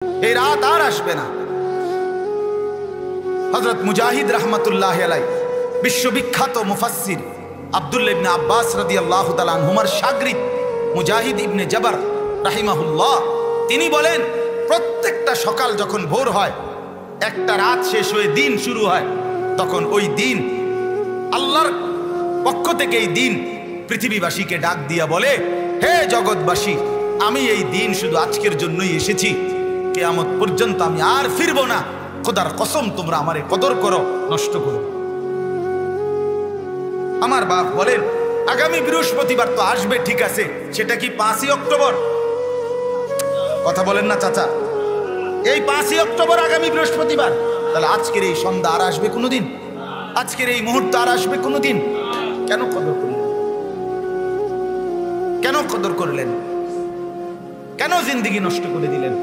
এই রাত আর আসবে না। হযরত মুজাহিদ রাহমাতুল্লাহ আলাইহি বিশ্ববিখ্যাত মুফাসসির আব্দুল্লাহ ইবনে আব্বাস রাদিয়াল্লাহু তাআলা আনহুমার শাগরিদ মুজাহিদ ইবনে জবর রাহিমাহুল্লাহ তিনি বলেন, প্রত্যেকটা সকাল যখন ভোর হয়, একটা রাত শেষ হয়ে দিন শুরু হয়, তখন ওই দিন আল্লাহর পক্ষ থেকে এই দিন পৃথিবীবাসীকে ডাক দিয়া বলে, হে জগৎবাসী, আমি এই দিন শুধু আজকের জন্যই এসেছি, কিয়ামত পর্যন্ত আমি আর ফিরবো না। খোদার কসম, তোমরা আমারে কদর করো, নষ্ট করো। আমার বাপ বলেন, আগামী বৃহস্পতিবার তো আসবে, ঠিক আছে, সেটা কি 5ই অক্টোবর? কথা বলেন না চাচা, এই 5ই অক্টোবর আগামী বৃহস্পতিবার, তাহলে আজকের এই সন্ধ্যা আর আসবে কোনোদিন? আজকের এই মুহূর্ত আর আসবে কোনোদিন? কেন কদর করলেন? কেন কদর করলেন? কেন জিন্দেগি নষ্ট করে দিলেন?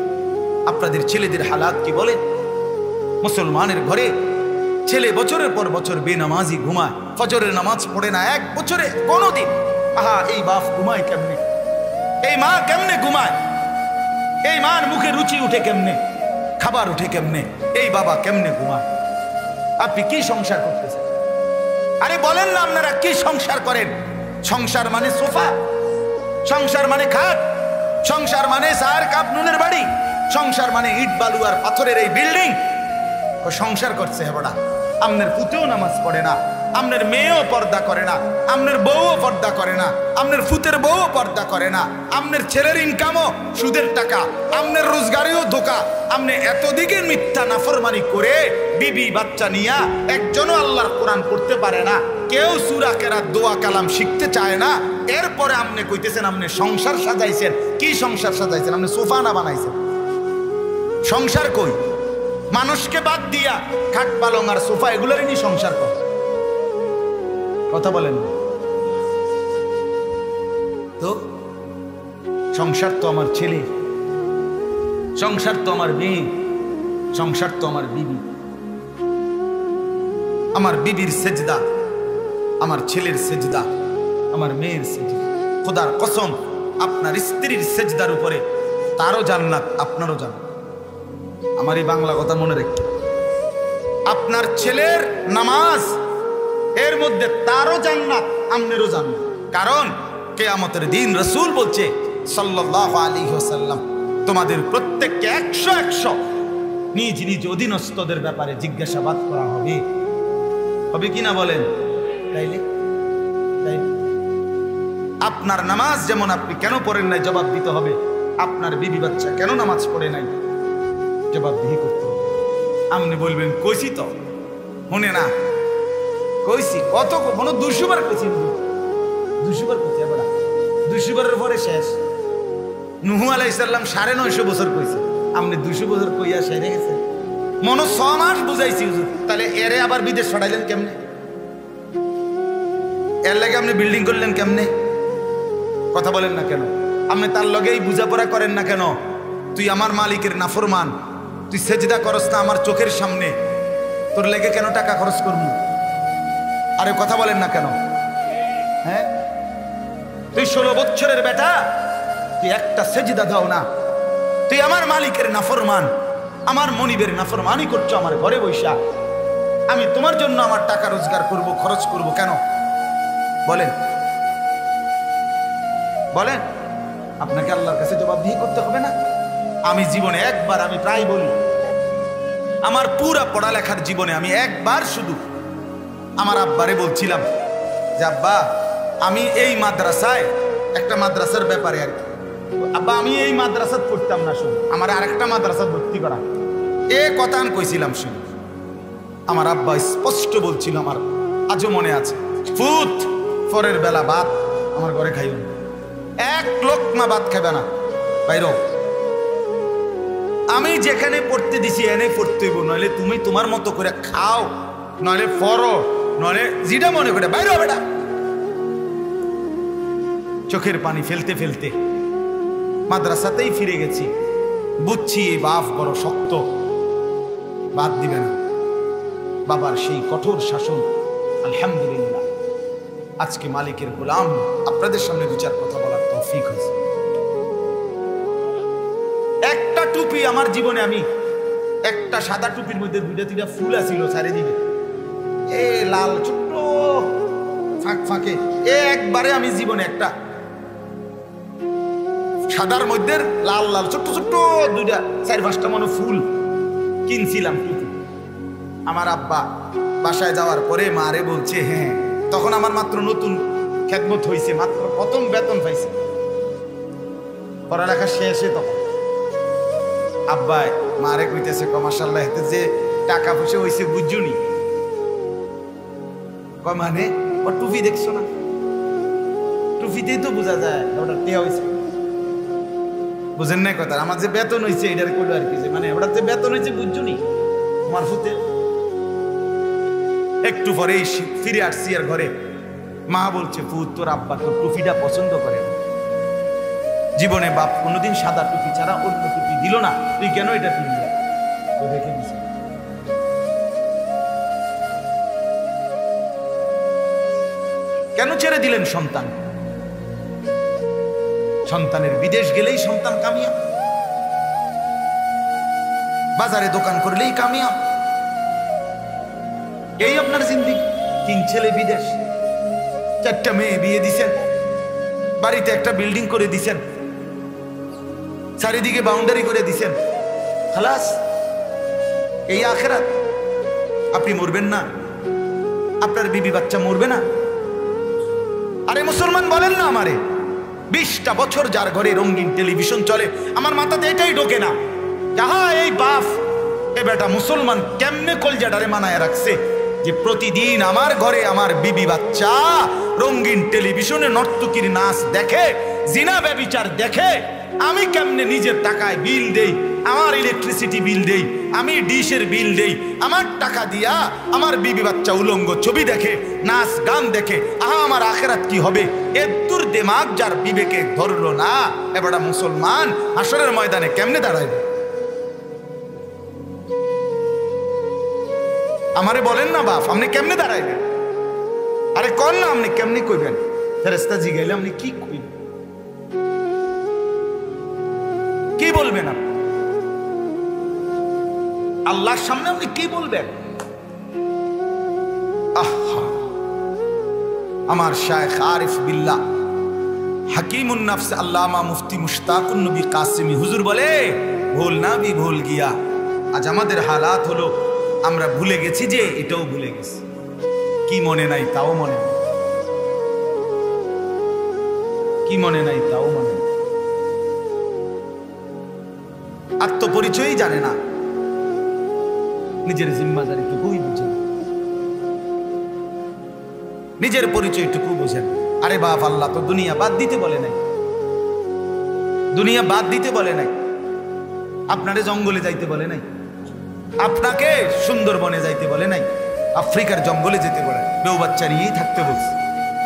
আপনাদের ছেলেদের হালাত কি বলেন? মুসলমানের ঘরে ছেলে বছরের পর বছর বেনামাজি ঘুমায়, ফজরের নামাজ পড়ে না এক বছরে কোনোদিন। আহা, এই বাপ ঘুমায় কেমনে? এই মা কেমনে ঘুমায়? এই মার মুখে রুচি উঠে কেমনে? খাবার উঠে কেমনে? এই বাবা কেমনে ঘুমায়? আপনি কি সংসার করতেছেন? আরে বলেন না, আপনারা কি সংসার করেন? সংসার মানে সোফা, সংসার মানে খাট, সংসার মানে 4 কাপ নুনের বাড়ি, সংসার মানে ইট বালু আর পাথরের এই বিল্ডিং। ও সংসার করছে হেবড়া। আপনার পুতেও নামাজ পড়ে না, আপনার মেয়েও পর্দা করে না, আপনার বউও পর্দা করে না, আপনার ফুতের বউও পর্দা করে না, আপনার ছেলের ইনকামও সুদের টাকা, আপনার রোজগারেও ধোকা। আপনি এতদিকে মিথ্যা নাফরমানি করে বিবি বাচ্চা নিয়া একজনও আল্লাহর কোরআন পড়তে পারে না, কেউ সূরা কেরাত দোয়া কালাম শিখতে চায় না। এরপরে আপনি কইতেছেন আপনি সংসার সাজাইছেন। কি সংসার সাজাইছেন? আপনি সোফা না বানাইছেন? সংসার কই? মানুষকে বাদ দিয়া খাট পালং আর সোফা এগুলোরই নি সংসার কর। কথা বলেন তো। সংসার তো আমার ছেলে, সংসার তো আমার মেয়ে, সংসার তো আমার বিবি। আমার বিবির সেজদা, আমার ছেলের সেজদা, আমার মেয়ের সেজদা। খোদার কসম, আপনার স্ত্রীর সেজদার উপরে তারও জান্নাত, আপনারও জান্নাত। আমার এই বাংলা কথা মনে রাখি। আপনার ছেলের নামাজ, এর মধ্যে তারও জান্নাত, আপনারও জান্নাত। কারণ কিয়ামতের দিন রাসূল বলছে সাল্লাল্লাহু আলাইহি ওয়াসাল্লাম, তোমাদের প্রত্যেককে 100 নিজ নিজ অধীনস্থদের ব্যাপারে জিজ্ঞাসাবাদ করা হবে। হবে কিনা বলেন? তাইলে আপনার নামাজ যেমন আপনি কেন পড়েন নাই জবাব দিতে হবে, আপনার বিবি বাচ্চা কেন নামাজ পড়ে নাই জবাবদিহি করতে হবে। আপনি বলবেন কইছি তো, শুনে না কইছি, কত কোনো 200 বার কইছি, 200 বার কইছি, এবার 200 বারের পরে শেষ। নূহ আলাইহিস সালাম 950 বছর কইছে, আপনি 200 বছর কইয়া সেরে গেছে। মনে 6 মাস বুঝাইছি হুজুর, তাহলে এরে আবার বিদেশ ছড়াইলেন কেমনে? এর লাগে আপনি বিল্ডিং করলেন কেমনে? কথা বলেন না কেন? আপনি তার লগেই বুঝাপড়া করেন না কেন? তুই আমার মালিকের নাফরমান, তুই সেজদা করস না আমার চোখের সামনে, তোর লেগে কেন টাকা খরচ করবো? আরে কথা বলেন না কেন? হ্যাঁ, তুই 16 বছরের বেটা, তুই একটা সেজদা দাও না, তুই আমার মালিকের নাফরমান, আমার মনিবের নাফরমানি করছো আমার ঘরে বৈশা। আমি তোমার জন্য আমার টাকা রোজগার করব, খরচ করব কেন? বলেন বলেন, আপনাকে আল্লাহর কাছে জবাবদিহি করতে হবে না? আমি জীবনে একবার, আমি প্রায় বলি, আমার পুরা পড়ালেখার জীবনে আমি একবার শুধু আমার আব্বারে বলছিলাম যে আব্বা, আমি এই মাদ্রাসায়, একটা মাদ্রাসার ব্যাপারে আর কি, আব্বা আমি এই মাদ্রাসাত পড়তাম না, শুধু আমার আরেকটা মাদ্রাসাত ভর্তি করা, এ কথা আমি কইছিলাম। শুধু আমার আব্বা স্পষ্ট বলছিল, আমার আজও মনে আছে, ফুত পরের বেলা ভাত আমার ঘরে খাইও, 1 লোকমা ভাত খাবে না, বাইরো। আমি যেখানে পড়তে দিছি এনে পড়তে হইব, নইলে তুমি তোমার মতো করে খাও, নইলে পড়ো, নইলে যেটা মনে করে বাইরে বেটা। চোখের পানি ফেলতে ফেলতে মাদ্রাসাতেই ফিরে গেছি। বুঝছি এই বাপ বড় শক্ত, বাদ দিবে না। বাবার সেই কঠোর শাসন, আলহামদুলিল্লাহ আজকে মালিকের গোলাম, আপনাদের সামনে 2-4 কথা বলার তৌফিক হয়েছে। একটা টুপি আমার জীবনে আমি একটা সাদা টুপির মধ্যে 2-3টা ফুল আছিল চারিদিকে, এ লাল ছোট্ট ফাঁক ফাঁকে, একবারে আমি জীবনে একটা সাদার মধ্যে লাল লাল ছোট্ট ছোট্ট 2-4-5টা মনে ফুল কিনছিলাম টুপি। আমার আব্বা বাসায় যাওয়ার পরে মারে বলছে, হ্যাঁ তখন আমার মাত্র নতুন খেদমত হয়েছে, মাত্র প্রথম বেতন পাইছে, পড়ালেখা শেষে। তখন আব্বা মারে কইতেছে, মাশাআল্লাহ এতে যে টাকা পয়সা হয়েছে বুঝুনি। মানে ও টুপি দেখছো না, টুপিতেই তো বোঝা যায় ওটা টেয়া হয়েছে। বুঝেন নাই কথা? আমার যে বেতন হয়েছে এটার করলো আর কি, মানে ওটা যে বেতন হয়েছে বুঝুনি আমার ফুতে। একটু পরেই ফিরে আসছি আর ঘরে মা বলছে, ফুত তোর আব্বা তোর টুপিটা পছন্দ করে, জীবনে বাপ কোনোদিন সাদা টুপি ছাড়া অন্য টুপি দিল না, তুই কেন এটা কিনলি? রেখে দিছি। কেন ছেড়ে দিলেন সন্তান? সন্তানের বিদেশ গেলেই সন্তান কামিয়াব, বাজারে দোকান করলেই কামিয়াব, এই আপনার জিন্দেগি। 3 ছেলে বিদেশ, 4টা মেয়ে বিয়ে দিছেন, বাড়িতে একটা বিল্ডিং করে দিছেন, চারিদিকে বাউন্ডারি করে দিছেন, খালাস, এই আখিরাত। আপনি মরবেন না, আপনার বিবি বাচ্চা মরবে না। আরে মুসলমান বলেন না আমারে, 20টা বছর যার ঘরে রঙিন টেলিভিশন চলে, আমার মাথাতে এটাই ঢোকে না, যাহা এই বাপ এ বেটা মুসলমান কেমনে কলজাটারে মানায় রাখছে যে প্রতিদিন আমার ঘরে আমার বিবি বাচ্চা রঙিন টেলিভিশনে নর্তকীর নাচ দেখে, জিনা ব্যভিচার দেখে। আমি কেমনে নিজের টাকায় বিল দেই, আমার ইলেকট্রিসিটি বিল দেই, আমি ডিশের বিল দেই, আমার টাকা দিয়া আমার বিবি বাচ্চা উলঙ্গ ছবি দেখে, নাচ গান দেখে। আহা আমার আখিরাত কি হবে? এদ্দুর দিমাগ যার বিবেকে ধরলো না, এবারে মুসলমান হাসরের ময়দানে কেমনে দাঁড়াইবে? আমারে বলেন না বাপ, আপনি কেমনে দাঁড়াইবেন? আরে কন না, আপনি কেমনে কইবেন? ফেরেশতা জিগাইলে আপনি কি কইবেন, কি বলবেন? আপনি আল্লাহর সামনে আপনি কি বলবেন? আহা, আমার শায়েখ আরিফ বিল্লাহ হাকিমুন নফস আল্লামা মুফতি মুশতাকুন নবী কাসিমি হুজুর বলে, ভুল না ভি ভুল গিয়া। আজ আমাদের হালাত হলো আমরা ভুলে গেছি যে এটাও ভুলে গেছি, কি মনে নাই তাও মনে নাই, কি মনে নাই তাও মনে নাই, আত্মপরিচয়ই জানে না, নিজের জিম্মাদারিটুকুই বুঝে, নিজের পরিচয়টুকু বুঝেন। আরে বাপ, আল্লাহ তো দুনিয়া বাদ দিতে বলে নাই, দুনিয়া বাদ দিতে বলে নাই, আপনারে জঙ্গলে যাইতে বলে নাই, আপনাকে সুন্দরবনে যাইতে বলে নাই, আফ্রিকার জঙ্গলে যেতে বলে, বউ বাচ্চা নিয়েই থাকতে বলছে,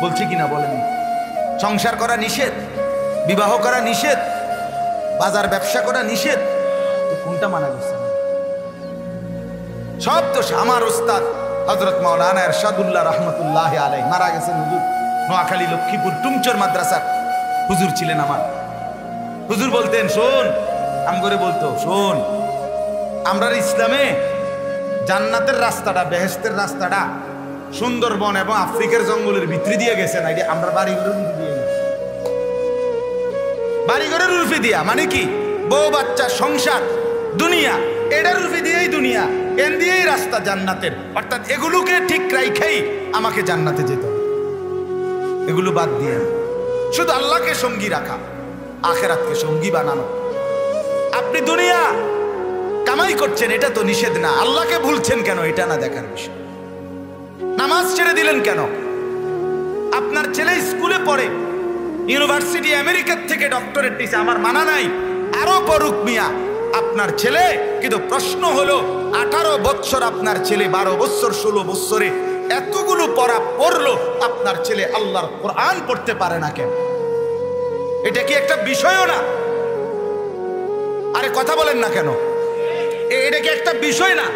বলছে কিনা বলেন? সংসার করা নিষেধ, বিবাহ করা নিষেধ, বাজার ব্যবসা করা নিষেধ, তো কোনটা মানা গেছে? সব তো আমার উস্তাদ হযরত মাওলানা ইরশাদুল্লাহ রহমতুল্লাহ আলাইহি মারা গেছেন হুজুর, নোয়াখালী লক্ষ্মীপুর টুমচর মাদ্রাসার হুজুর ছিলেন আমার। হুজুর বলতেন, শোন, আম করে বলতো, শোন, আমরা ইসলামে জান্নাতের রাস্তাটা, বেহেশতের রাস্তাটা সুন্দরবন এবং আফ্রিকার জঙ্গলের ভিতরে দিয়ে গেছে না, আমরা বাড়িঘরের ভিতরে দিয়ে গেছি, বাড়িঘরের উল্ফে দিয়া, মানে কি বউ বাচ্চা সংসার দুনিয়া, এটার উল্ফে দিয়েই দুনিয়া, এন দিয়েই রাস্তা জান্নাতের। অর্থাৎ এগুলোকে ঠিক রাইখাই আমাকে জান্নাতে যেতে হবে, এগুলো বাদ দিয়ে শুধু আল্লাহকে সঙ্গী রাখা, আখিরাতকে সঙ্গী বানানো। আপনি দুনিয়া কামাই করছেন, এটা তো নিষেধ না, আল্লাহকে ভুলছেন কেন এটা না দেখার বিষয়। নামাজ ছেড়ে দিলেন কেন? আপনার ছেলে স্কুলে পড়ে, ইউনিভার্সিটি আমেরিকার থেকে ডক্টরেট দিছে, আমার মানা নাই, আরো পড়ুক মিয়া আপনার ছেলে। কিন্তু প্রশ্ন হলো, 18 বছর আপনার ছেলে, 12 বছর 16 বছরে এতগুলো পড়া পড়লো, আপনার ছেলে আল্লাহর কোরআন পড়তে পারে না কেন? এটা কি একটা বিষয়ও না? আরে কথা বলেন না কেন? এটা কি একটা বিষয় না?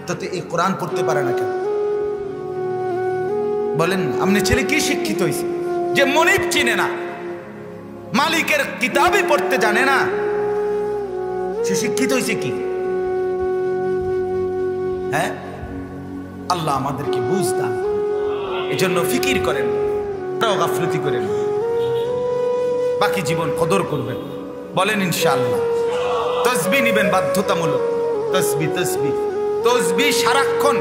তাতে এই কোরআন পড়তে পারে না কেন? বলেন, আপনার ছেলে কি শিক্ষিত হয়েছে যে মনিব চিনে না, মালিকের কিতাবই পড়তে জানে না? সে শিক্ষিত হয়েছে কি? হ্যাঁ, আল্লাহ আমাদেরকে বুঝ দান। এজন্য ফিকির করেন, গাফলতি করেন, বাকি জীবন কদর করবেন। বলেন ইনশাআল্লাহ। তসবি নিবেন বাধ্যতামূলক, তসবি তসবি তসবি সারাক্ষণ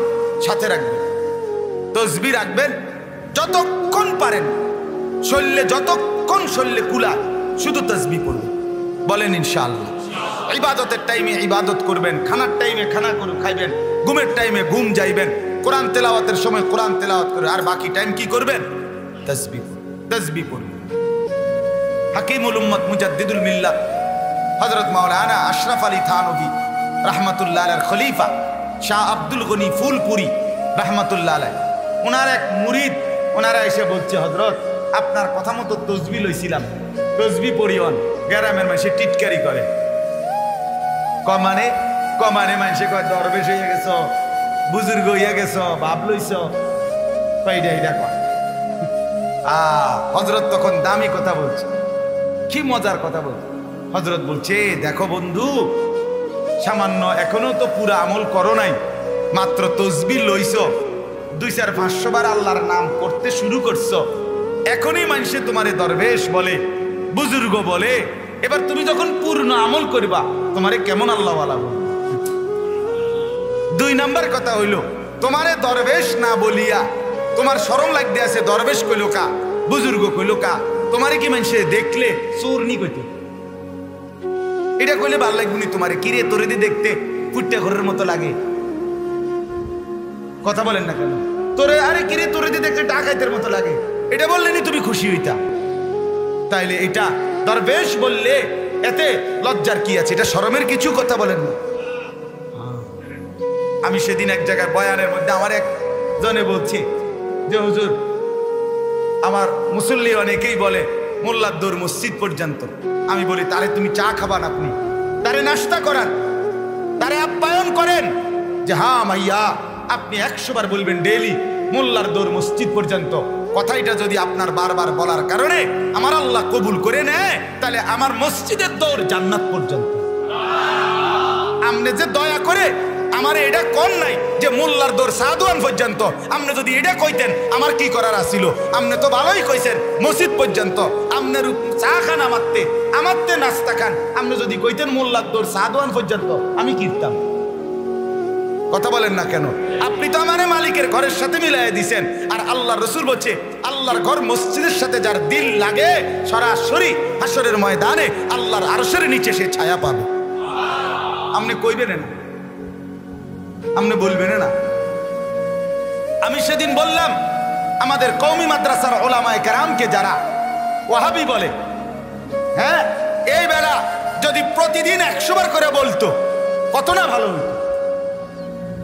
সাথে রাখবেন। তসবি রাখবেন যতক্ষণ পারেন, যতক্ষণ শরীরে কুলা শুধু তসবি পড়বেন। বলেন ইনশাআল্লাহ। ইবাদতের টাইমে ইবাদত করবেন, খানার টাইমে খানা করে খাইবেন, ঘুমের টাইমে ঘুম যাইবেন, কোরআন তেলাওয়াতের সময় কোরআন তেলাওয়াত করে, আর বাকি টাইম কি করবেন? তসবি তসবি পড়বেন। হাকিমুল উম্মত মুজাদ্দিদুল মিল্লাত হযরত মাওলানা আশরাফ আলী থানভী রাহমাতুল্লাহ আলাইহির খলিফা শাহ আব্দুল গনি ফুলপুরি রাহমাতুল্লাহ আলাইহি, ওনার এক মুরিদ, ওনারা এসে বলছে, হযরত আপনার কথা মতো তসবি লইছিলাম, তসবি পড়িওন। গ্রামের মানুষে টিটকারি করে, কমানে মানুষে কয় দরবেশ হইয়া গেছ, বুজুর্গ হইয়া গেছ, বাপ লইছ, এইটা কয়। হযরত তখন দামি কথা বলছে, কি মজার কথা বলছে। হযরত বলছে, দেখো বন্ধু, সামান্য এখনো তো পুরো আমল করো নাই, মাত্র তসবি লইছ, 200-500 বার আল্লাহর নাম করতে শুরু করছো, এখনই মানুষে তোমারে দরবেশ বলে, বুজুর্গ বলে। এবার তুমি যখন পূর্ণ আমল করবা, তোমারে কেমন আল্লাহওয়ালা বলবে? 2 নাম্বার কথা হইল, তোমারে দরবেশ না বলিয়া তোমার শরম লাগতে আছে, দরবেশ কইল কা, বুজুর্গ কইল কা, তোমারে কি মানুষে দেখলে চোরনি কইতে? এটা কইলে ভালো লাগবে, তোমারে কিরে তোরে দিয়ে দেখতে ফুটটা ঘরের মতো লাগে। কথা বলেন না কেন? তোরে, আরে কিরে তোরে দিয়ে দেখতে ডাকাইতের মতো লাগে, এটা বললেনি তুমি খুশি হইতা? তাইলে এটা দরবেশ বললে এতে লজ্জার কি আছে? এটা শরমের কিছু? কথা বলেন না। আমি সেদিন এক জায়গায় বয়ানের মধ্যে আমার এক জনে বলছি যে, হুজুর, আমার মুসল্লি অনেকেই বলে মোল্লার দৌড় মসজিদ পর্যন্ত। আমি বলি, তারে তুমি চা খাবান, আপনি তারে নাস্তা করান, তারে আপ্যায়ন করেন, যে হ্যাঁ মাইয়া, আপনি 100 বার বলবেন ডেইলি মোল্লার দৌড় মসজিদ পর্যন্ত। কথাটা যদি আপনার বারবার বলার কারণে আমার আল্লাহ কবুল করে নেয়, তাহলে আমার মসজিদের দৌড় জান্নাত পর্যন্ত। আপনি যে দয়া করে আমার এটা কোন নাই যে মোল্লার দৌড় সাদওয়ান পর্যন্ত, আপনি যদি এটা কইতেন আমার কি করার আছিল? আপনি তো ভালোই কইছেন মসজিদ পর্যন্ত, আপনার চা খান আমারতে নাস্তা খান, আপনি যদি কইতেন মোল্লার দৌড় সাদওয়ান পর্যন্ত, আমি কিনতাম। কথা বলেন না কেন? আপনি তো আমার মালিকের ঘরের সাথে মিলাই দিছেন। আর আল্লাহ রসুল বলছে, আল্লাহর ঘর মসজিদের সাথে যার দিল লাগে, সরাসরি হাসরের ময়দানে আল্লাহর আরশের নিচে সে ছায়া পাবে। আপনি কইবেন না, আপনি বলবেন না। আমি সেদিন বললাম, আমাদের কওমি মাদ্রাসার ওলামায়ে কেরামকে যারা ওয়াহাবি বলে, হ্যাঁ, এই বেলা যদি প্রতিদিন 100 বার করে বলতো কত না ভালো হইতো।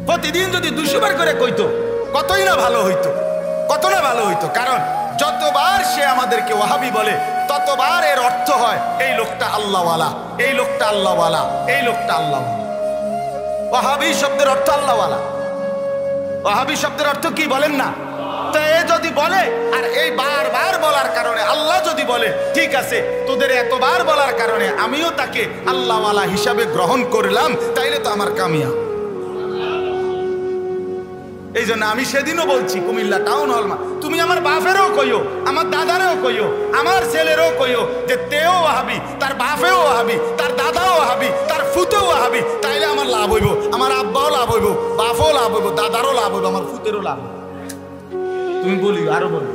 প্রতিদিন যদি 200 বার করে কইতো কতই না ভালো হইতো, কত না ভালো হইতো। কারণ যতবার সে আমাদেরকে ওয়াহাবি বলে, ততবার এর অর্থ হয় এই লোকটা আল্লাহওয়ালা, এই লোকটা আল্লাহওয়ালা, এই লোকটা আল্লাহওয়ালা। ওয়াহাবি শব্দের অর্থ আল্লাহওয়ালা। ওয়াহাবি শব্দের অর্থ কি বলেন না? তো এ যদি বলে, আর এই বারবার বলার কারণে আল্লাহ যদি বলে, ঠিক আছে, তোদের এতবার বলার কারণে আমিও তাকে আল্লাহওয়ালা হিসাবে গ্রহণ করলাম, তাইলে তো আমার কামিয়াব। এই জন্য আমি সেদিনও বলছি কুমিল্লা টাউন হল, তুমি আমার বাপেরও কইও, আমার দাদারও কইও, আমার ছেলেরও কইও যে তেও ওয়াহাবি, তার বাপেও ওয়াহাবি, তার দাদাও ওয়াহাবি, তার ফুতেও ওয়াহাবি, তাইলে আমার লাভ হইব, আমার আব্বাও লাভ হইব, বাপও লাভ হইব, দাদারও লাভ হইব, আমার ফুতেরও লাভ হইব। তুমি বলি, আরো বলো।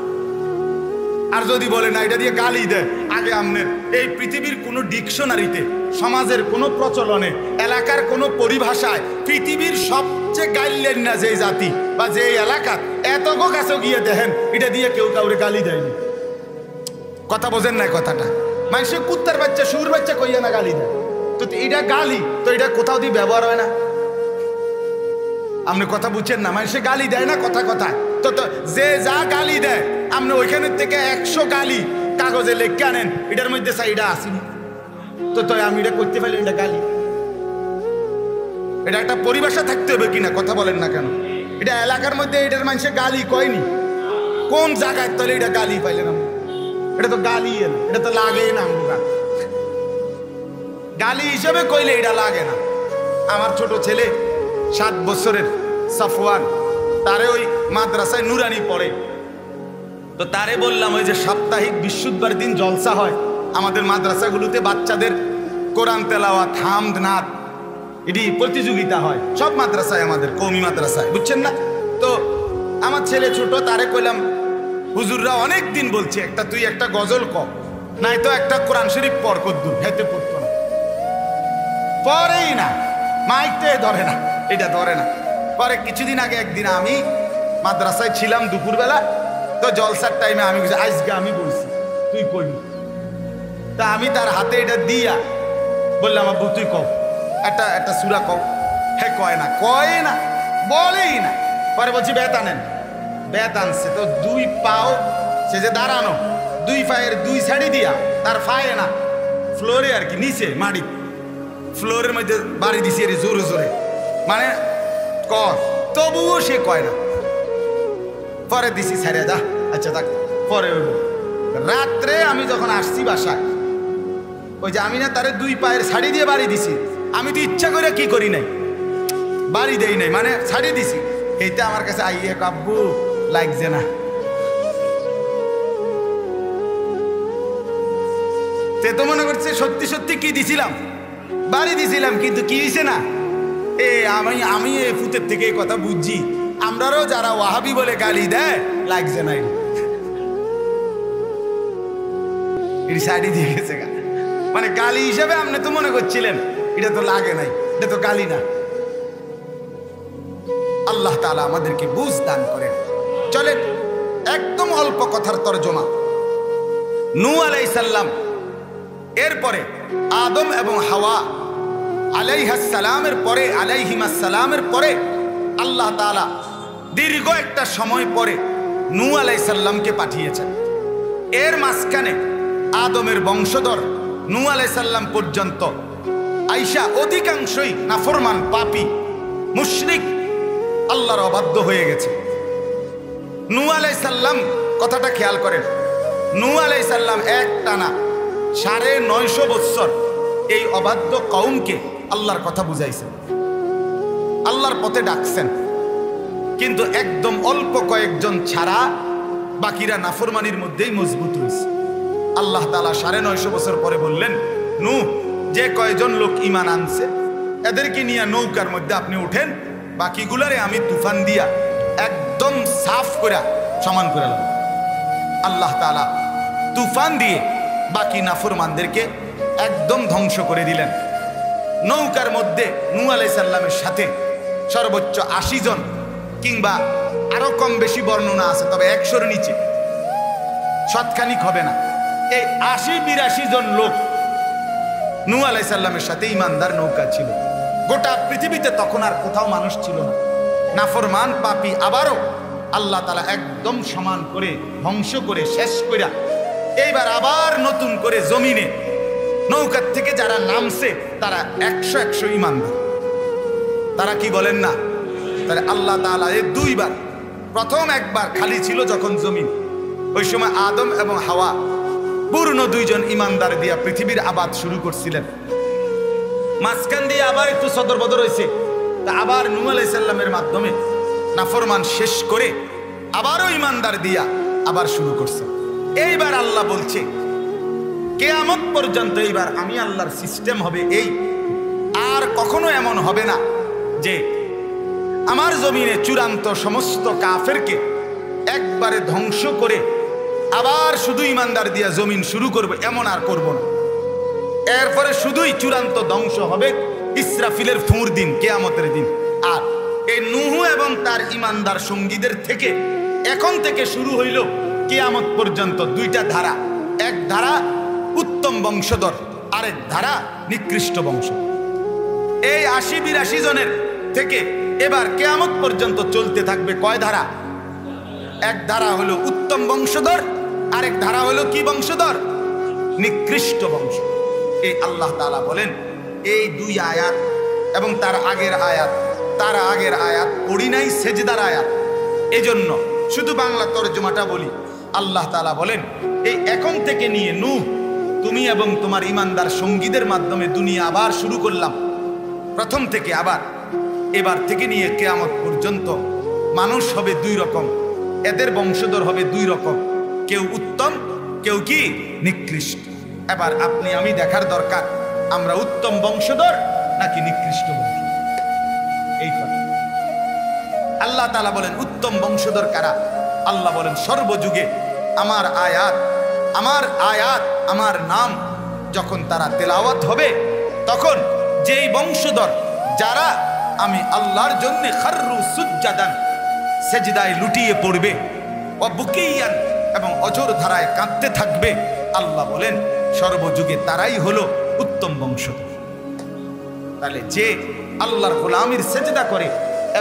আর যদি বলে না, এটা দিয়ে গালি দেয়, আগে আমনের এই পৃথিবীর কোনো ডিকশনারিতে, সমাজের কোনো প্রচলনে, এলাকার কোনো পরিভাষায় পৃথিবীর সবচেয়ে গাইলেন না যে জাতি বা যে এলাকা, এত কাছে গিয়ে দেখেন এটা দিয়ে কেউ কাউরে গালি দেয়নি। কথা বোঝেন না কথাটা? মানুষে কুত্তার বাচ্চা, শুর বাচ্চা কইয়া না গালি দেয়, তো এটা গালি, তো এটা কোথাও দিয়ে ব্যবহার হয় না। আপনি কথা বুঝছেন না? মানুষে গালি দেয় না কথা কথায়, তো যে যা গালি দেয় আপনি ওইখানের থেকে 100 গালি কাগজে লেখে আনেন, এটার মধ্যে এটা আসেনি, তো আমি এটা করতে পারলে এটা গালি। এটা একটা পরিভাষা থাকতে হবে কিনা? কথা বলেন না কেন? এটা এলাকার মধ্যে এটার মানুষে গালি কয়নি, কোন জায়গায় তাহলে এটা গালি পাইলেন? এটা তো গালি, এটা তো লাগে না। গালি হিসেবে কইলে এটা লাগে না। আমার ছোট ছেলে 7 বছরের সাফওয়ান, তারে ওই মাদ্রাসায় নুরানি পড়ে, তো তারে বললাম ওই যে সাপ্তাহিক বৃহস্পতিবার দিন জলসা হয় আমাদের মাদ্রাসাগুলোতে, বাচ্চাদের কোরআন তেলাওয়াত, হামদ, নাত, এটি প্রতিযোগিতা হয় সব মাদ্রাসায়, আমাদের কওমি মাদ্রাসায়, বুঝছেন না? তো আমার ছেলে ছোট, তারে কইলাম হুজুররা অনেক দিন বলছে একটা তুই একটা গজল ক, নাই তো একটা কোরআন শরীফ পড়, কদ্দুর হেতে পড়তো না, পরেই না, মাইকটাই ধরে না, এটা ধরে না। পরে কিছুদিন আগে একদিন আমি মাদ্রাসায় ছিলাম দুপুরবেলা, তো জলসার টাইমে আমি আজকে আমি বলছি তুই কইবি, তা আমি তার হাতে এটা দিয়া বললাম আব্বু তুই কও একটা সূরা কও। হ্যাঁ কয় না বলেই না। পরে বলছি বেত আনেন, বেত আনছে, তো 2 পাও সে যে দাঁড়ানো, 2 পায়ের 2 সাইডে দিয়া, তার পায়ে না ফ্লোরে আর কি, নিচে মাটি, ফ্লোরের মধ্যে বাড়ি দিছি এর জোরে জোরে, মানে কর, তবুও সে কয় না। পরে দিছি ছাড়িয়ে যা, আচ্ছা থাক, পরে রাত্রে আমি যখন আসছি বাসায়, ওই যে আমি না তারে 2 পায়ের শাড়ি দিয়ে বাড়ি দিছি, আমি তো ইচ্ছা করে কি করি নাই, বাড়ি দেই নাই, মানে শাড়ি দিছি, এইটা আমার কাছে আইয়ে কাব্বু লাগছে না। তে তো মনে করছে সত্যি সত্যি কি দিছিলাম, বাড়ি দিছিলাম, কিন্তু কি হয়েছে না, আমি এই ফুতের থেকে এই কথা বুঝছি, আমরাও যারা ওয়াহাবি বলে গালি দেয় লাগছে না, এটি শাড়ি দিয়ে গেছে গা, মানে গালি হিসাবে আপনি তো মনে করছিলেন, এটা তো লাগে নাই, এটা তো গালি না। আল্লাহ তাআলা আমাদেরকে বুঝ দান করেন। চলেন একদম অল্প কথার তরজমা। নূহ আলাইহিস সালাম, এরপরে আদম এবং হাওয়া আলাইহিস সালামের পরে, আলাইহিমাস সালামের পরে আল্লাহ তাআলা দীর্ঘ একটা সময় পরে নূহ আলাইহিস সালামকে পাঠিয়েছেন। এর মাঝখানে আদমের বংশধর নূহ আলাইহিস সালাম পর্যন্ত আয়েশা অধিকাংশই নাফরমান, পাপী, মুশরিক, আল্লাহর অবাধ্য হয়ে গেছে। নূহ আলাইহিস সালাম, কথাটা খেয়াল করেন, নূহ আলাইহিস সালাম একটানা 950 বছর এই অবাধ্য কওমকে আল্লাহর কথা বুঝাইছেন, আল্লাহর পথে ডাকছেন, কিন্তু একদম অল্প কয়েকজন ছাড়া বাকিরা নাফরমানির মধ্যেই মজবুত হয়েছে। আল্লাহ তাআলা 950 বছর পরে বললেন, নূহ, যে কয়জন লোক ঈমান আনছে এদেরকে নিয়ে নৌকার মধ্যে আপনি উঠেন, বাকিগুলারে আমি তুফান দিয়া একদম সাফ করে সমান করে নেব। আল্লাহ তাআলা তুফান দিয়ে বাকি নাফরমানদেরকে একদম ধ্বংস করে দিলেন। নৌকার মধ্যে নূহ আলাইহিস সালামের সাথে সর্বোচ্চ 80 জন, কিংবা আরো কম বেশি বর্ণনা আছে, তবে 100-এর নিচে, শতখানিক হবে না, এই 80-82 জন লোক নূহ আলাইহিস সালামের সাথে ইমানদার নৌকা ছিল। গোটা পৃথিবীতে তখন আর কোথাও মানুষ ছিল না, নাফরমান, পাপী, আবারও আল্লাহ তাআলা একদম সমান করে ধ্বংস করে শেষ কইরা এইবার আবার নতুন করে জমিনে নৌকার থেকে যারা নামছে তারা 100 ইমানদার। তারা কি বলেন না? তাহলে আল্লাহ তাআলা এই 2 বার, প্রথম একবার খালি ছিল যখন জমিন, ওই সময় আদম এবং হাওয়া পূর্ণ 2 জন ইমানদার দিয়া পৃথিবীর আবাদ শুরু করছিলেন। মাঝখান দিয়ে আবার একটু সদর বদর হয়েছে, তা আবার নূহ আলাইহিস সালামের মাধ্যমে নাফরমান শেষ করে আবারও ইমানদার দিয়া আবার শুরু করছে। এইবার আল্লাহ বলছে কিয়ামত পর্যন্ত এইবার আমি আল্লাহর সিস্টেম হবে এই, আর কখনো এমন হবে না যে আমার জমিনে চূড়ান্ত সমস্ত কাফেরকে একবারে ধ্বংস করে আবার শুধু ইমানদার দিয়া জমিন শুরু করবে, এমন আর করব না। এরপরে শুধুই চূড়ান্ত ধ্বংস হবে ইসরাফিলের ফুঁর দিন, কিয়ামতের দিন। আর এই নূহ এবং তার ইমানদার সঙ্গীদের থেকে এখন থেকে শুরু হইল কিয়ামত পর্যন্ত 2টা ধারা। এক ধারা উত্তম বংশধর, আরেক ধারা নিকৃষ্ট বংশ। এই 80-82 জনের থেকে এবার কিয়ামত পর্যন্ত চলতে থাকবে কয় ধারা? এক ধারা হলো উত্তম বংশধর, আরেক ধারা হলো কি বংশধর? নিকৃষ্ট বংশ। এই আল্লাহ তাআলা বলেন এই 2 আয়াত এবং তার আগের আয়াত পড়ি নাই, সেজদার আয়াত, এজন্য শুধু বাংলা তরজমাটা বলি। আল্লাহ তাআলা বলেন এই এখন থেকে নিয়ে নূহ তুমি এবং তোমার ইমানদার সঙ্গীদের মাধ্যমে দুনিয়া আবার শুরু করলাম প্রথম থেকে। আবার এবার থেকে নিয়ে কিয়ামত পর্যন্ত মানুষ হবে দুই রকম, এদের বংশধর হবে দুই রকম, কেউ উত্তম, কেউ কি নিকৃষ্ট। এবার আপনি আমি দেখার দরকার আমরা উত্তম বংশধর নাকি নিকৃষ্ট বংশধর। এই কথা আল্লাহ তাআলা বলেন উত্তম বংশধর কারা? আল্লাহ বলেন সর্বযুগে আমার আয়াত আমার নাম যখন তারা তেলাওয়াত হবে তখন যেই বংশধর যারা আমি আল্লাহর জন্য খাররু সুজ্জাদান সেজদায় লুটিয়ে পড়বে, ও বুকিয়ান এবং অজর ধারায় কাঁদতে থাকবে, আল্লাহ বলেন সর্বযুগে তারাই হলো উত্তম বংশধর। তাহলে যে আল্লাহর গোলামির সেজদা করে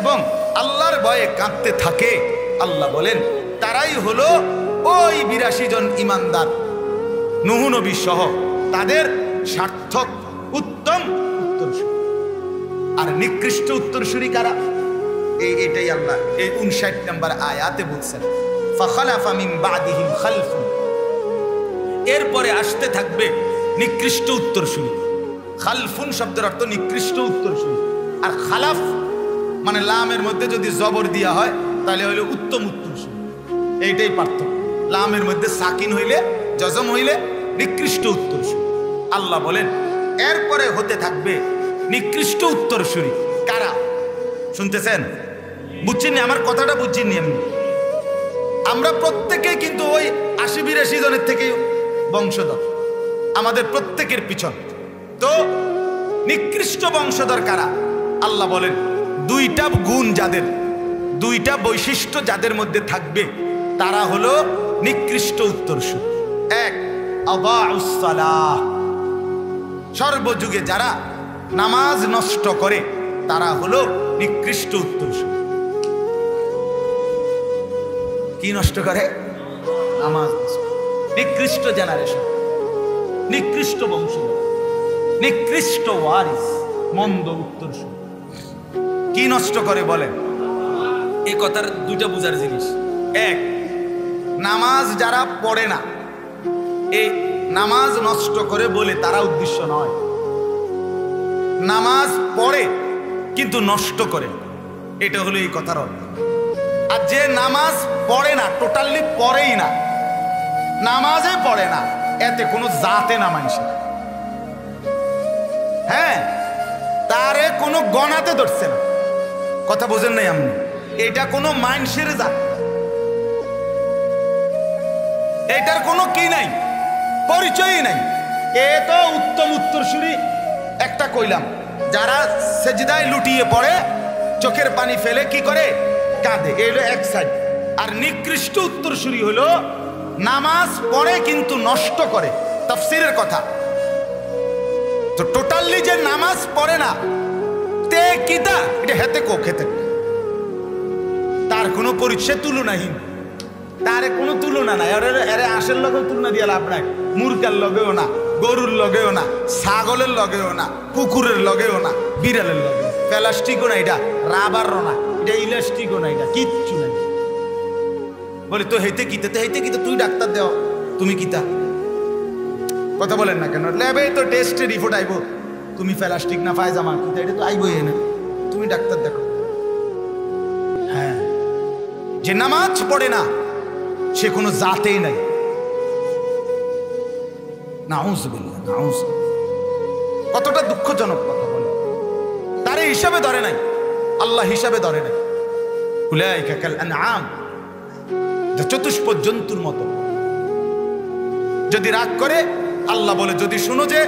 এবং আল্লাহর ভয়ে কাঁদতে থাকে, আল্লাহ বলেন তারাই হলো ওই ৮২ জন ইমানদার নূহ নবী সহ তাদের সার্থক উত্তম উত্তরসূরি। আর নিকৃষ্ট উত্তরসূরি কারা? এটাই আল্লাহ এই ৫৯ নম্বর আয়াতে বলছেন, ফাখালাফা মিন বাদিহিম খালফুন, এরপরে আসতে থাকবে নিকৃষ্ট উত্তরসূরি। খালফুন শব্দের অর্থ নিকৃষ্ট উত্তরসূরি, আর খালাফ মানে লামের মধ্যে যদি জবর দেওয়া হয় তাহলে হইলে উত্তম উত্তরসূরি। এইটাই পার্থক্য। লামের মধ্যে সাকিন হইলে জজম হইলে নিকৃষ্ট উত্তরসূরি। আল্লাহ বলেন এরপরে হতে থাকবে নিকৃষ্ট উত্তরসূরি কারা? শুনতেছেন? বুঝছেন? আমার কথাটা বুঝছেন? আমরা প্রত্যেকেই কিন্তু ওই ৮০-৮২ জনের থেকে বংশধর, আমাদের প্রত্যেকের পিছন। তো নিকৃষ্ট বংশধর কারা? আল্লাহ বলেন দুইটা গুণ যাদের, দুইটা বৈশিষ্ট্য যাদের মধ্যে থাকবে তারা হলো নিকৃষ্ট উত্তরসূরি। এক, আদাউস সালাহ, সর্বযুগে যারা নামাজ নষ্ট করে তারা হলো নিকৃষ্ট উত্তরসূরি। কি নষ্ট করে? নামাজ। নিকৃষ্ট জেনারেশন, নিকৃষ্ট বংশধর, নিকৃষ্ট ওয়ারিস, মন্দ উত্তরসূরি। কি নষ্ট করে বলেন? এই কথার দুইটা বুঝার জিনিস। এক, নামাজ যারা পড়ে না, এই নামাজ নষ্ট করে বলে তারা উদ্দেশ্য নয়। নামাজ পড়ে কিন্তু নষ্ট করে, এটা হলো এই কথার অর্থ। আর যে নামাজ পড়ে না, টোটালি পড়েই না, নামাজে পড়ে না, এতে কোনো জাতে না মানুষের, হ্যাঁ, তারে কোনো গণাতে ধরছে না। কথা বোঝেন নাই আপনি? এটা কোনো মানুষের জাত, এটার কোনো কি নাই, পরিচয়ই নাই। এ তো উত্তম উত্তরসূরি একটা কইলাম, যারা সেজদায় লুটিয়ে পড়ে, চোখের পানি ফেলে কি করে? কাঁদে। এই হলো এক সাইড। আর নিকৃষ্ট উত্তরসূরি হলো নামাজ পড়ে কিন্তু নষ্ট করে। তাফসীরের কথা তো টোটালি যে নামাজ পড়ে না তে কিতা, এটা হেতে কো খেতে, তার কোনো পরিচয় তুলনাহীন, তার কোনো তুলনা নাই। এর আশের লগেও তুলনা দিয়ে লাভ নাই, মুরগার লগেও না, গরুর লগেও না, ছাগলের লগেও না, কুকুরের লগেও না, বিড়ালের লগে। প্লাস্টিকও না, এটা রাবারও না, এটা ইলাস্টিকও না, এটা কিচ্ছু নাই। বলে তো হেতে কিতে, হেতে কিতে তুই ডাক্তার দেও, তুমি কিতা? কথা বলেন না কেন? ল্যাবে তো টেস্টে রিপোর্ট আইব, তুমি প্লাস্টিক না পায়জামা কিতা, এটা তো আইবই না, তুমি ডাক্তার দেখো। হ্যাঁ, যে নামাজ পড়ে না সে কোনো জাতেই নাই। নাউজুবিল্লাহ, নাউজুবিল্লাহ। কতটা দুঃখজনক কথা বলে। তারে হিসাবে ধরে নাই, আল্লাহ হিসাবে ধরে নাই। উলাইকা কাল আনআম, চতুষ্পদ জন্তুর মতো। যদি রাগ করে, আল্লাহ বলে যদি শুনো যে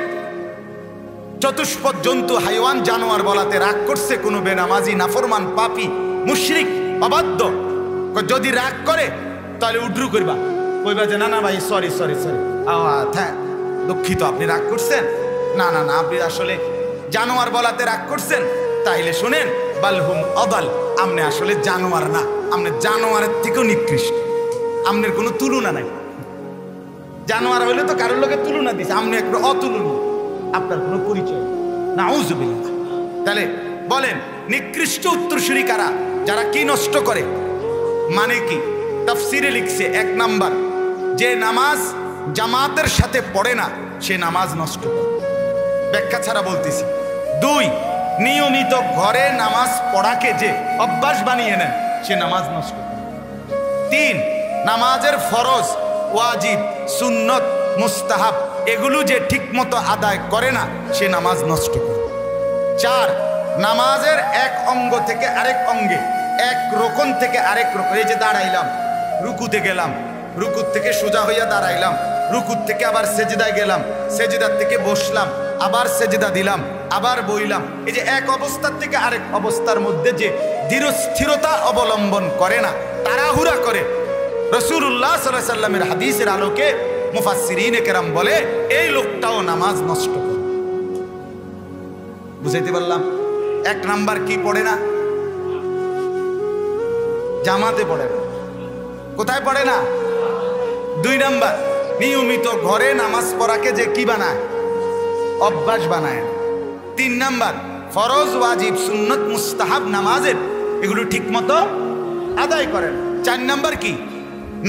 চতুষ্পদ জন্তু, হাইওয়ান, জানোয়ার বলাতে রাগ করছে কোনো বেনামাজি, নাফরমান, পাপী, মুশরিক, অবাধ্য, যদি রাগ করে তাহলে উড্রু করবা, কইবা যে না না ভাই সরি সরি সরি, হ্যাঁ দুঃখিত, আপনি রাগ করছেন, না না না আপনি আসলে জানোয়ার বলাতে রাগ করছেন, তাইলে শুনেন বালহুম আদাল, আপনি আসলে জানোয়ার না, আপনি জানোয়ারের থেকেও নিকৃষ্ট, আপনার কোনো তুলনা নাই। জানোয়ার হইলে তো কারোর লোকের তুলনা দিছে, আপনি একটু অতুলনীয়, আপনার কোনো পরিচয়। নাউজুবিল্লাহ। তাহলে বলেন নিকৃষ্ট উত্তরসূরি কারা? যারা কি নষ্ট করে, মানে কি? তাফসীরে লিখছে, এক নাম্বার, যে নামাজ জামাতের সাথে পড়ে না সে নামাজ নষ্ট করে। ব্যাখ্যা ছাড়া বলতেছি। 2, নিয়মিত ঘরে নামাজ পড়াকে যে অভ্যাস বানিয়ে নেন সে নামাজ নষ্ট করে। 3, নামাজের ফরজ, ওয়াজিব, সুন্নত, মুস্তাহাব এগুলো যে ঠিক মতো আদায় করে না সে নামাজ নষ্ট করে। 4, নামাজের এক অঙ্গ থেকে আরেক অঙ্গে, এক রকন থেকে আরেক রকম, এই যে দাঁড়াইলাম, রুকুতে গেলাম, রুকুর থেকে সোজা হইয়া দাঁড়াইলাম, রুকুর থেকে আবার সেজদায় গেলাম, সেজদার থেকে বসলাম, আবার সেজদা দিলাম, আবার বইলাম, এই যে এক অবস্থার থেকে আরেক অবস্থার মধ্যে যে দৃঢ় স্থিরতা অবলম্বন করে না, তাড়াহুড়া করে, রাসূলুল্লাহ সাল্লাল্লাহু আলাইহি সাল্লামের হাদিসের আলোকে মুফাসসিরিনে কেরাম বলে এই লোকটাও নামাজ নষ্ট করে। বুঝাইতে পারলাম? 1 নাম্বার কি পড়ে না? জামাতে পড়ে না। কোথায় পড়ে না? 2 নাম্বার, নিয়মিত ঘরে নামাজ পড়াকে যে কি বানায়? অভ্যাস বানায়। 3 নাম্বার, ফরজ, ওয়াজিব, সুন্নত, মুস্তাহাব নামাজের এগুলো ঠিক মতো আদায় করেন। 4 নাম্বার কি?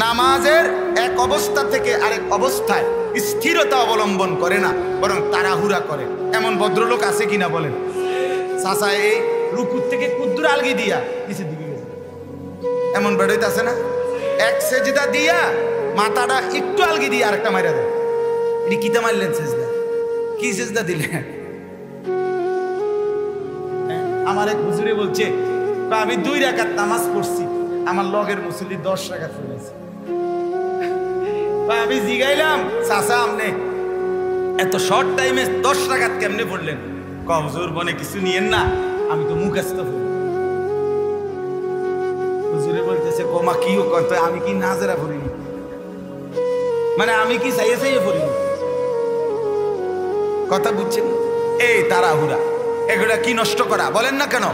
নামাজের এক অবস্থা থেকে আরেক অবস্থায় স্থিরতা অবলম্বন করে না, বরং তাড়াহুড়া করে। এমন ভদ্রলোক আছে কিনা বলেন? চাচা এই রুকুর থেকে কুদ্দুর আলগি দিয়া নিচের দিকে গেছে, এমন বেড়াইতে আছে না? এক সেজদা দিয়া মাথাটা একটু আলগি দিয়ে আরেকটা মাইরা দেয়। এটি কিতা মারলেন সেজদা? কি সেজদা দিলেন? আমার এক হুজুরে বলছে আমি 2 রাকাত নামাজ পড়ছি, আমার লগের মুসল্লি 10 রাকাত পড়েছে। আমি জিগাইলাম চাচা আপনি এত শর্ট টাইমে 10 রাকাত কেমনে পড়লেন? হুজুর বনে কিছু নিয়েন না, আমি তো মুখস্থ পড়ি। হুজুরে বলতেছে কোমা কি কত, আমি কি নাজেরা পড়িনি, মানে আমি কি চাইয়ে চাইয়ে পড়িনি। কথা বুঝছেন? এই তাড়াহুড়া এগুলা কি নষ্ট করা বলেন না কেন?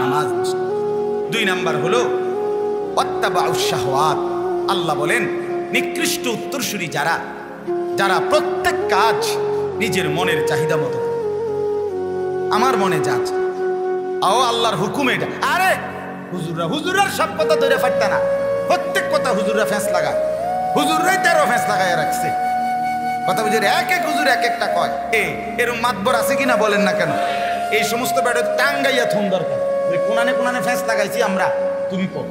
নামাজ নষ্ট। 2 নাম্বার হলো ওয়াত্তাবাউশ শাহওয়াত। আল্লাহ বলেন নিকৃষ্ট উত্তরসূরি যারা, যারা প্রত্যেক কাজ নিজের মনের চাহিদা মতো, আমার মনে যাচ্ছে আও আল্লাহর হুকুম এটা। আরে হুজুররা সব কথা ধরে ফাটতা না, প্রত্যেক কথা হুজুররা ফেঁস লাগায়, হুজুররাই 13 ফেঁস লাগায় রাখছে। কথা বুঝে এক এক হুজুর এক একটা কয়। এরকম মাতবর আছে কিনা বলেন না কেন? এই সমস্ত ব্যাটা টাঙ্গাইয়া থুন দরকার। কোনানে কোনানে ফেঁস লাগাইছি আমরা, তুমি কও,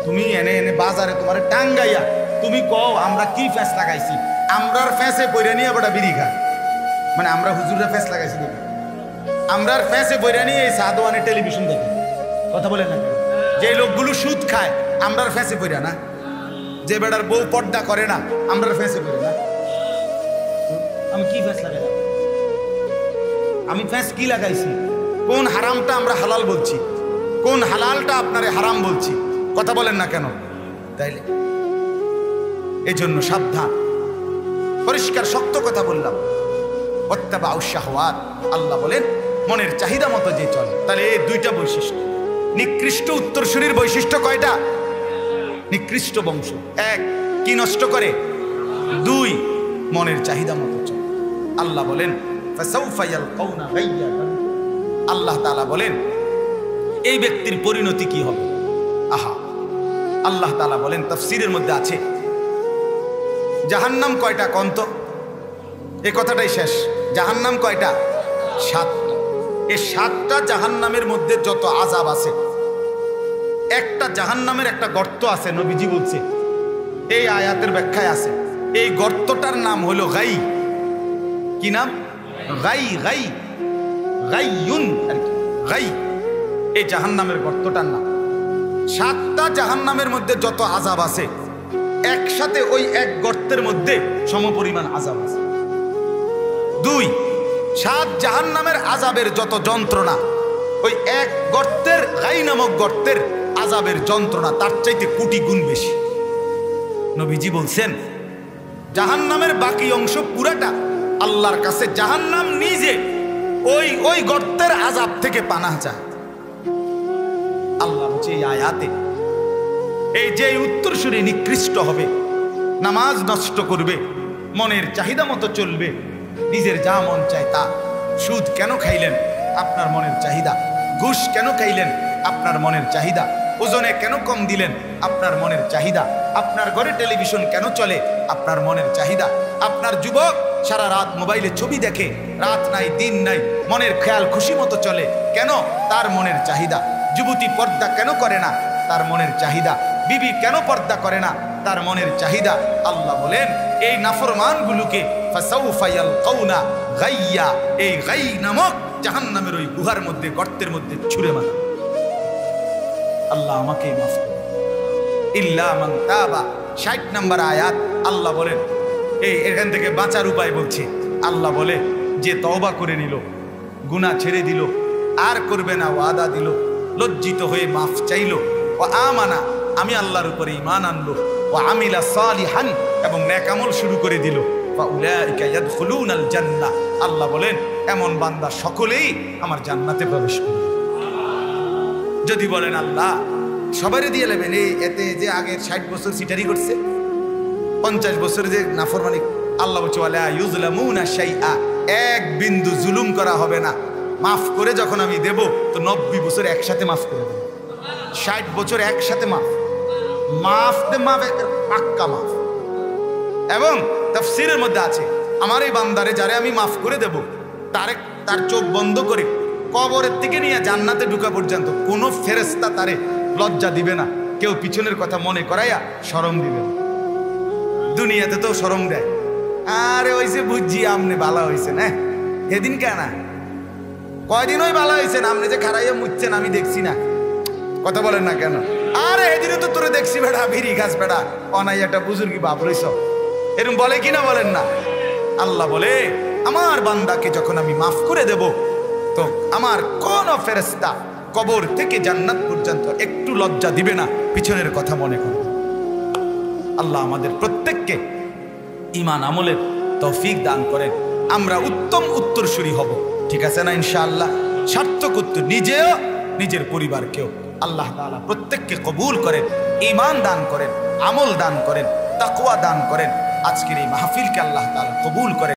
তুমি এনে এনে বাজারে তোমার টাঙ্গাইয়া তুমি কও আমরা কি ফেঁস লাগাইছি। আমরার ফেঁসে বইরা নিয়ে বেটা বিড়ি খায়, মানে আমরা হুজুররা ফেঁস লাগাইছি দেখি, আমরার ফেঁসে বইরা নিয়ে এই সাদওয়ানে টেলিভিশন দেখে। কথা বলেন না কেন? যে লোকগুলো সুদ খায় আমরার ফেঁসে বইরা না, যে বেটার বউ পর্দা করে না আমরার ফেঁসে বইরা না। আমি কি ফেঁস লাগাইলাম? আমি ফেঁস কি লাগাইছি? কোন হারামটা আমরা হালাল বলছি, কোন হালালটা আপনারে হারাম বলছি? কথা বলেন না কেন? তাইলে এই জন্য সাবধান, পরিষ্কার শক্ত কথা বললাম। ওয়াত্তাবাউশ শাহওয়াত, আল্লাহ বলেন মনের চাহিদা মতো যে চলে। তাহলে এই 2টা বৈশিষ্ট্য। নিকৃষ্ট উত্তরসূরির বৈশিষ্ট্য কয়টা? নিকৃষ্ট বংশ। 1, কি নষ্ট করে? 2, মনের চাহিদা মতো চলে। আল্লাহ বলেন ফাসাউফা ইয়ালকাউনা গায়্যা। আল্লাহ তাআলা বলেন এই ব্যক্তির পরিণতি কি হবে? আহা, আল্লাহ তাআলা বলেন তাফসীরের মধ্যে আছে জাহান্নাম কয়টা কন্ত, এই কথাটাই শেষ। জাহান্নাম কয়টা? 7টা। এই 7টা জাহান্নামের মধ্যে যত আযাব আছে, একটা জাহান্নামের একটা গর্ত আছে, নবীজি বলছে, এই আয়াতের ব্যাখ্যায় আছে, এই গর্তটার নাম হলো গাই। কি নাম? গাই। গাই গাইয়ুন আর কি, গাই এই জাহান্নামের গর্তটার নাম। 7টা জাহান্নামের মধ্যে যত আযাব আছে একসাথে ওই এক গর্তের মধ্যে সমপরিমাণ আযাব আছে। 2, 7 জাহান্নামের আযাবের যত যন্ত্রণা ওই এক গর্তের, গাই নামক গর্তের আযাবের যন্ত্রণা তার চাইতে কোটি গুণ বেশি। নবীজি বলছেন জাহান্নামের বাকি অংশ পুরাটা আল্লাহর কাছে জাহান্নাম নিজে ওই গর্তের আযাব থেকে পানাহ চায়। আল্লাহ বলছে এই আয়াতে, এই যে উত্তরসূরি নিকৃষ্ট হবে, নামাজ নষ্ট করবে, মনের চাহিদা মতো চলবে, নিজের যা মন চায় তা। সুদ কেন খাইলেন? আপনার মনের চাহিদা। ঘুষ কেন খাইলেন? আপনার মনের চাহিদা। ওজনে কেন কম দিলেন? আপনার মনের চাহিদা। আপনার ঘরে টেলিভিশন কেন চলে? আপনার মনের চাহিদা। আপনার যুবক সারা রাত মোবাইলে ছবি দেখে, রাত নাই দিন নাই, মনের খেয়াল খুশি মতো চলে, কেন? তার মনের চাহিদা। যুবতী পর্দা কেন করে না? তার মনের চাহিদা। বিবি কেন পর্দা করে না? তার মনের চাহিদা। আল্লাহ বলেন এই নাফরমানগুলোকে ফাসাউফা ইয়ালকাউনা গাইয়া, এই গাই নামক জাহান্নামের ওই গুহার মধ্যে, গর্তের মধ্যে ছুঁড়ে মারা। আল্লাহ আমাকে মাফ করুন। ইল্লা মান তাবা, 60 নম্বর আয়াত। আল্লাহ বলেন এখান থেকে বাঁচার উপায় বলছে। আল্লাহ বলে যে তওবা করে নিল, গুনাহ ছেড়ে দিল, আর করবে না ওয়াদা দিল, লজ্জিত হয়ে মাফ চাইল, ও আমানা, আমি আল্লাহর উপরে ঈমান আনলো, ও আমিলা সালিহান, এবং নেক আমল শুরু করে দিল, ফাউলাইকা ইয়াদখুলুনাল জান্নাহ, আল্লাহ বলেন এমন বান্দা সকলেই আমার জান্নাতে প্রবেশ করবে। যদি বলেন আল্লাহ সবারই দিয়ে নেবেন, এতে যে আগের 60 বছর সিটারি করছে, 50 বছর যে নাফরমানি, আল্লাহ বলছে ওয়ালা ইউজলামুনা শাইআ, এক বিন্দু জুলুম করা হবে না। মাফ করে যখন আমি দেব তো 90 বছর একসাথে মাফ করে দেব, 60 বছর একসাথে মাফ, মাফ পাক্কা মাফ। এবং তাফসীরের মধ্যে আছে আমার এই বান্দারে যারে আমি মাফ করে দেব, তার চোখ বন্ধ করে কবরের থেকে নিয়ে জান্নাতে ঢুকা পর্যন্ত কোনো ফেরেশতা তারে লজ্জা দিবে না, কেউ পিছনের কথা মনে করাইয়া শরম দিবে না। দুনিয়াতে তো শরম দেয়, আরে ওই যে বুঝছি আমনে বালা হয়েছে না, এদিন কেনা কয়দিন ওই বালা হয়েছে না, আপনি যে খারাইয়া মুচ্ছেন আমি দেখছি না, কথা বলেন না কেন? আরে এদিনও তো তোরে দেখছি বেড়া, ভিড়ি গাছ বেড়া, অনাই একটা বুজুর্গি বাপ রইছ, এরকম বলে কিনা বলেন না? আল্লাহ বলে আমার বান্দাকে যখন আমি মাফ করে দেব তো আমার কোন ফেরেশতা কবর থেকে জান্নাত পর্যন্ত একটু লজ্জা দিবে না, পিছনের কথা মনে করবে। আল্লাহ আমাদের প্রত্যেককে ঈমান আমলের তৌফিক দান করেন, আমরা উত্তম উত্তরসূরি হব, ঠিক আছে না ইনশাআল্লাহ? সার্থক উত্তর, নিজেও নিজের পরিবারকেও আল্লাহ তাআলা প্রত্যেককে কবুল করেন, ঈমান দান করেন, আমল দান করেন, তাকওয়া দান করেন। আজকের এই মাহফিলকে আল্লাহ তাআলা কবুল করেন।